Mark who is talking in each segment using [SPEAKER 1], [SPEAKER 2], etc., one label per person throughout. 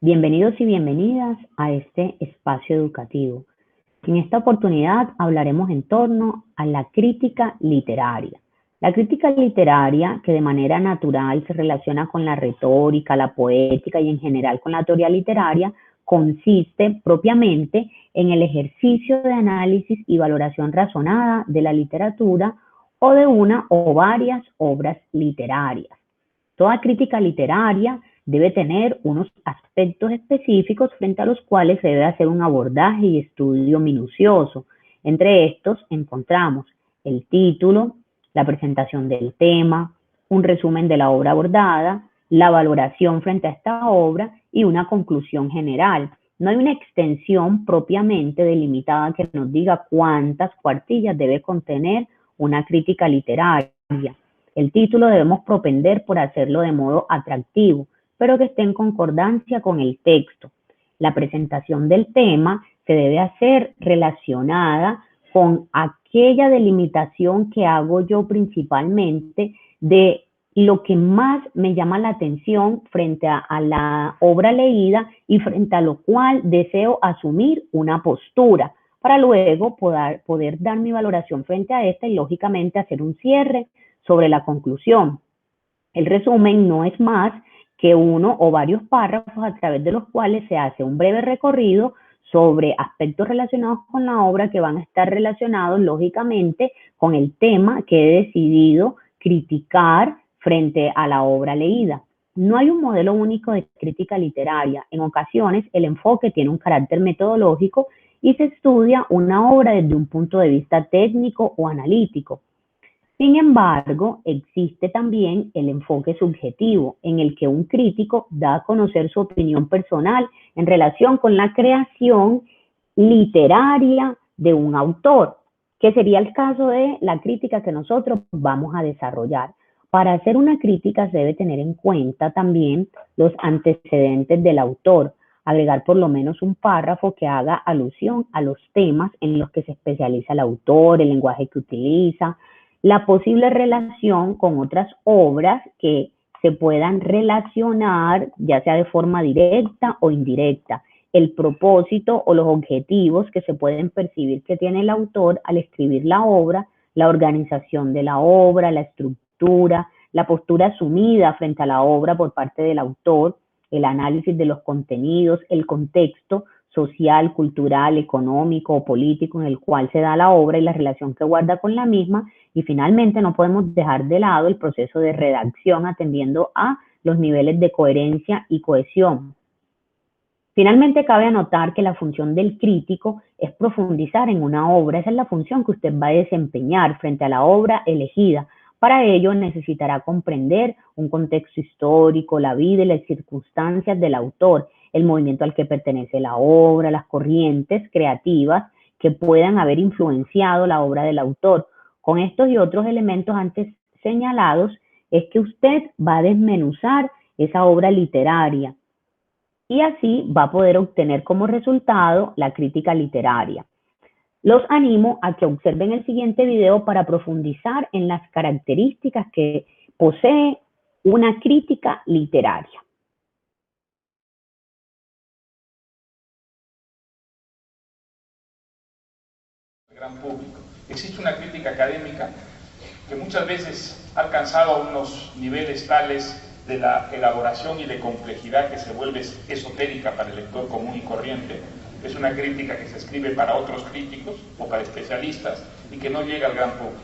[SPEAKER 1] Bienvenidos y bienvenidas a este espacio educativo. En esta oportunidad hablaremos en torno a la crítica literaria. La crítica literaria, que de manera natural se relaciona con la retórica, la poética y en general con la teoría literaria, consiste propiamente en el ejercicio de análisis y valoración razonada de la literatura o de una o varias obras literarias. Toda crítica literaria debe tener unos aspectos específicos frente a los cuales se debe hacer un abordaje y estudio minucioso. Entre estos encontramos el título, la presentación del tema, un resumen de la obra abordada, la valoración frente a esta obra y una conclusión general. No hay una extensión propiamente delimitada que nos diga cuántas cuartillas debe contener una crítica literaria. El título debemos propender por hacerlo de modo atractivo, pero que esté en concordancia con el texto. La presentación del tema se debe hacer relacionada con aquella delimitación que hago yo principalmente de lo que más me llama la atención frente a la obra leída y frente a lo cual deseo asumir una postura para luego poder dar mi valoración frente a esta y lógicamente hacer un cierre sobre la conclusión. El resumen no es más que uno o varios párrafos a través de los cuales se hace un breve recorrido sobre aspectos relacionados con la obra que van a estar relacionados lógicamente con el tema que he decidido criticar frente a la obra leída. No hay un modelo único de crítica literaria. En ocasiones el enfoque tiene un carácter metodológico y se estudia una obra desde un punto de vista técnico o analítico. Sin embargo, existe también el enfoque subjetivo, en el que un crítico da a conocer su opinión personal en relación con la creación literaria de un autor, que sería el caso de la crítica que nosotros vamos a desarrollar. Para hacer una crítica se debe tener en cuenta también los antecedentes del autor, agregar por lo menos un párrafo que haga alusión a los temas en los que se especializa el autor, el lenguaje que utiliza, la posible relación con otras obras que se puedan relacionar, ya sea de forma directa o indirecta, el propósito o los objetivos que se pueden percibir que tiene el autor al escribir la obra, la organización de la obra, la estructura, la postura asumida frente a la obra por parte del autor, el análisis de los contenidos, el contexto social, cultural, económico o político en el cual se da la obra y la relación que guarda con la misma. Y finalmente no podemos dejar de lado el proceso de redacción atendiendo a los niveles de coherencia y cohesión. Finalmente cabe anotar que la función del crítico es profundizar en una obra. Esa es la función que usted va a desempeñar frente a la obra elegida. Para ello necesitará comprender un contexto histórico, la vida y las circunstancias del autor, el movimiento al que pertenece la obra, las corrientes creativas que puedan haber influenciado la obra del autor. Con estos y otros elementos antes señalados es que usted va a desmenuzar esa obra literaria y así va a poder obtener como resultado la crítica literaria. Los animo a que observen el siguiente video para profundizar en las características que posee una crítica literaria.
[SPEAKER 2] Gran público. Existe una crítica académica que muchas veces ha alcanzado unos niveles tales de la elaboración y de complejidad que se vuelve esotérica para el lector común y corriente. Es una crítica que se escribe para otros críticos o para especialistas y que no llega al gran público.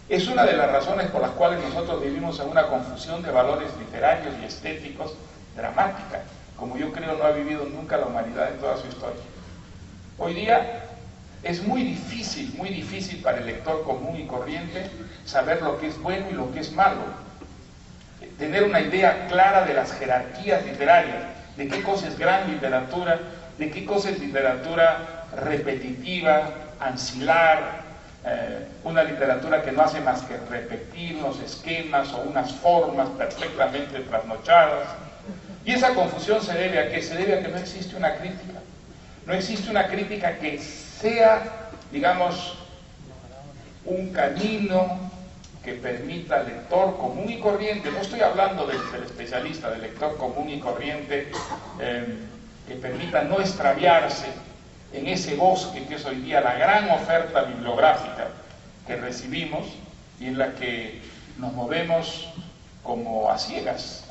[SPEAKER 2] Es una de las razones por las cuales nosotros vivimos en una confusión de valores literarios y estéticos dramática, como yo creo no ha vivido nunca la humanidad en toda su historia. Hoy día es muy difícil para el lector común y corriente saber lo que es bueno y lo que es malo, tener una idea clara de las jerarquías literarias, de qué cosa es gran literatura, de qué cosa es literatura repetitiva, ancilar, una literatura que no hace más que repetir unos esquemas o unas formas perfectamente trasnochadas. Y esa confusión se debe a qué? Se debe a que no existe una crítica. No existe una crítica que sea, digamos, un camino que permita al lector común y corriente, no estoy hablando del especialista, del lector común y corriente, que permita no extraviarse en ese bosque que es hoy día la gran oferta bibliográfica que recibimos y en la que nos movemos como a ciegas,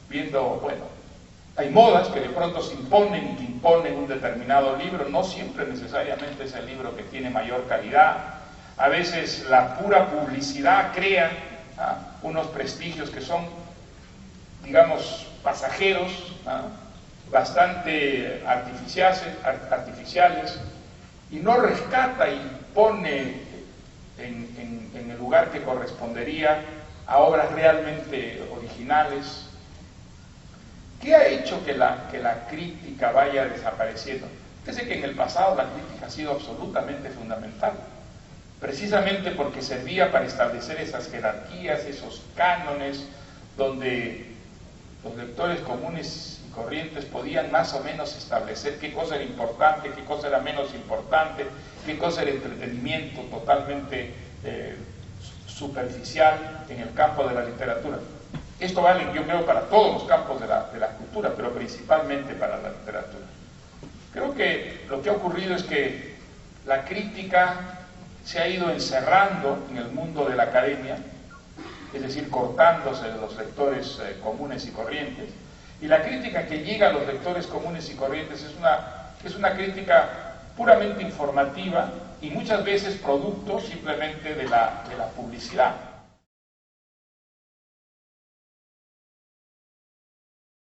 [SPEAKER 2] viendo, bueno, hay modas que de pronto se imponen y que imponen un determinado libro, no siempre necesariamente es el libro que tiene mayor calidad. A veces la pura publicidad crea unos prestigios que son, digamos, pasajeros, bastante artificiales, y no rescata y pone en el lugar que correspondería a obras realmente originales. ¿Qué ha hecho que la crítica vaya desapareciendo? Fíjense que en el pasado la crítica ha sido absolutamente fundamental, precisamente porque servía para establecer esas jerarquías, esos cánones, donde los lectores comunes y corrientes podían más o menos establecer qué cosa era importante, qué cosa era menos importante, qué cosa era entretenimiento totalmente superficial en el campo de la literatura. Esto vale, yo creo, para todos los campos de la cultura, pero principalmente para la literatura. Creo que lo que ha ocurrido es que la crítica se ha ido encerrando en el mundo de la academia, es decir, cortándose de los lectores comunes y corrientes, y la crítica que llega a los lectores comunes y corrientes es una crítica puramente informativa y muchas veces producto simplemente de la publicidad.